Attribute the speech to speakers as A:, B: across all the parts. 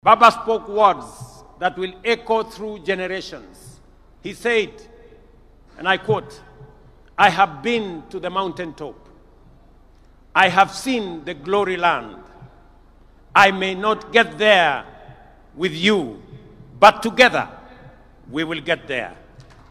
A: Baba spoke words that will echo through generations. He said, and I quote, "I have been to the mountaintop. I have seen the glory land. I may not get there with you, but together we will get there."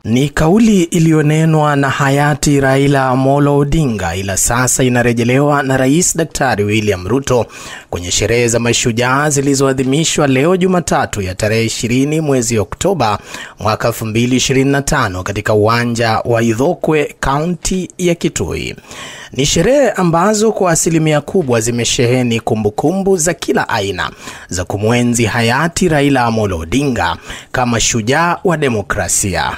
B: Ni kauli iliyonenwa na hayati Raila Amolo Odinga, ila sasa inarejelewa na Rais Daktari William Ruto kwenye sherehe za mashujaa zilizoadhimishwa leo Jumatatu ya tarehe 20 mwezi Oktoba mwaka 2025 katika uwanja wa Ithokwe, kaunti ya Kitui. Ni sherehe ambazo kwa asilimia kubwa zimesheheni kumbukumbu za kila aina za kumwenzi hayati Raila Amolo Odinga kama shujaa wa demokrasia.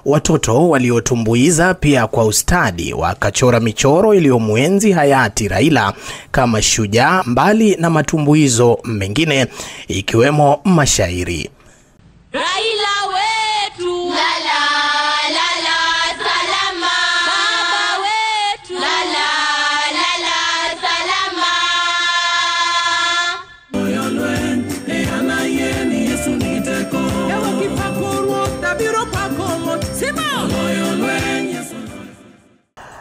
B: Watoto waliotumbuiza pia kwa ustadi wakachora michoro iliyomwenzi hayati Raila kama shujaa, mbali na matumbuizo mengine ikiwemo mashairi.
C: Raila wetu la la la la salama, baba wetu la la la la salama. Moyolwen e anayeni Yesu niteko ewa kipakoro tabiro pakomo sima moyolwen Yesu.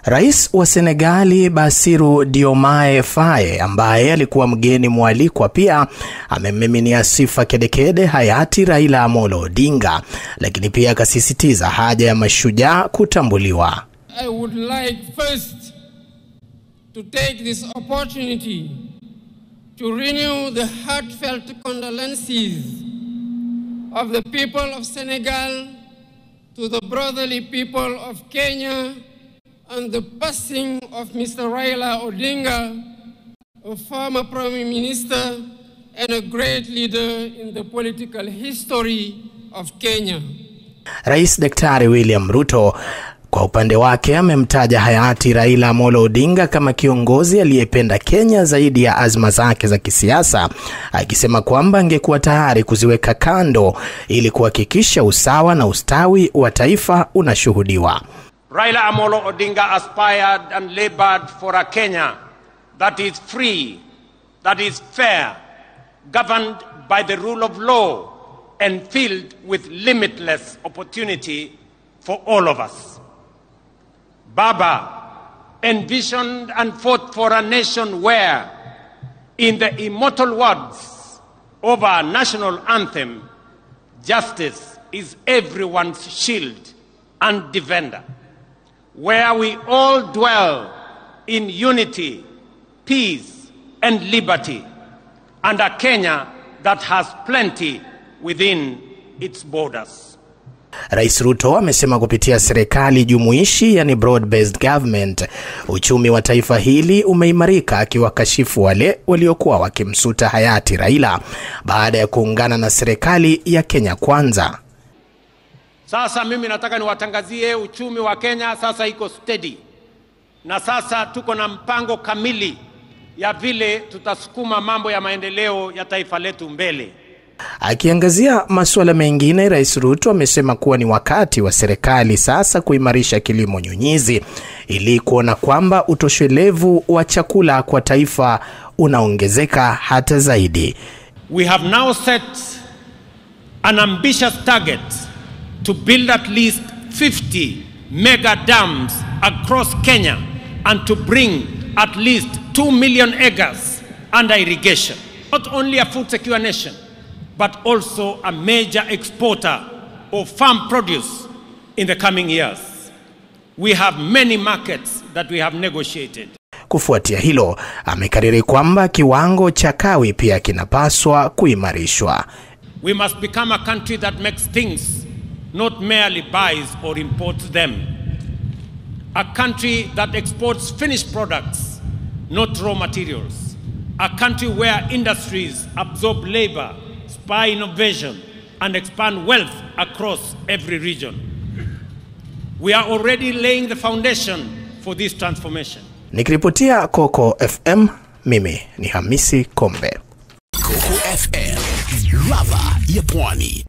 B: Rais wa Senegali Bassirou Diomaye Faye, ambaye alikuwa mgeni mwalikwa, pia amemmiminia sifa kedekede hayati Raila Amolo Odinga, lakini pia akasisitiza haja ya mashujaa kutambuliwa.
D: I would like first to take this opportunity to renew the heartfelt condolences of the people of Senegal to the brotherly people of Kenya and the passing of Mr. Raila Odinga, a former Prime Minister and a great leader in the political history of Kenya.
B: Rais Daktari William Ruto kwa upande wake amemtaja hayati Raila Amolo Odinga kama kiongozi aliyependa Kenya zaidi ya azma zake za kisiasa, akisema kwamba angekuwa tayari kuziweka kando ili kuhakikisha usawa na ustawi wa taifa unashuhudiwa.
A: Raila Amolo Odinga aspired and labored for a Kenya that is free, that is fair, governed by the rule of law, and filled with limitless opportunity for all of us. Baba envisioned and fought for a nation where, in the immortal words of our national anthem, justice is everyone's shield and defender, where we all dwell in unity, peace, and liberty, and a Kenya that has plenty within its borders.
B: Rais Ruto amesema kupitia serikali jumuishi, yani broad-based government, uchumi wa taifa hili umeimarika, akiwakashifu wale waliokuwa wakimsuta hayati Raila baada ya kuungana na serikali ya Kenya Kwanza.
A: Sasa mimi nataka niwatangazie uchumi wa Kenya sasa iko steady. Na sasa tuko na mpango kamili ya vile tutasukuma mambo ya maendeleo ya taifa letu mbele.
B: Akiangazia masuala mengine, Rais Ruto amesema kuwa ni wakati wa serikali sasa kuimarisha kilimo nyunyizi ili kuona kwamba utoshelevu wa chakula kwa taifa unaongezeka hata zaidi.
A: We have now set an ambitious target to build at least 50 mega dams across Kenya and to bring at least 2 million acres under irrigation. Not only a food secure nation, but also a major exporter of farm produce in the coming years. We have many markets that we have negotiated.
B: Kufuatia hilo, amekariri kwamba kiwango cha kawi pia kinapaswa kuimarishwa.
A: We must become a country that makes things, not merely buys or imports them. A country that exports finished products, not raw materials. A country where industries absorb labor, spur innovation, and expand wealth across every region. We are already laying the foundation for this transformation.
B: Nikiripotia Coco FM, mimi ni Hamisi Kombe.
E: Coco FM, ladha ya Pwani.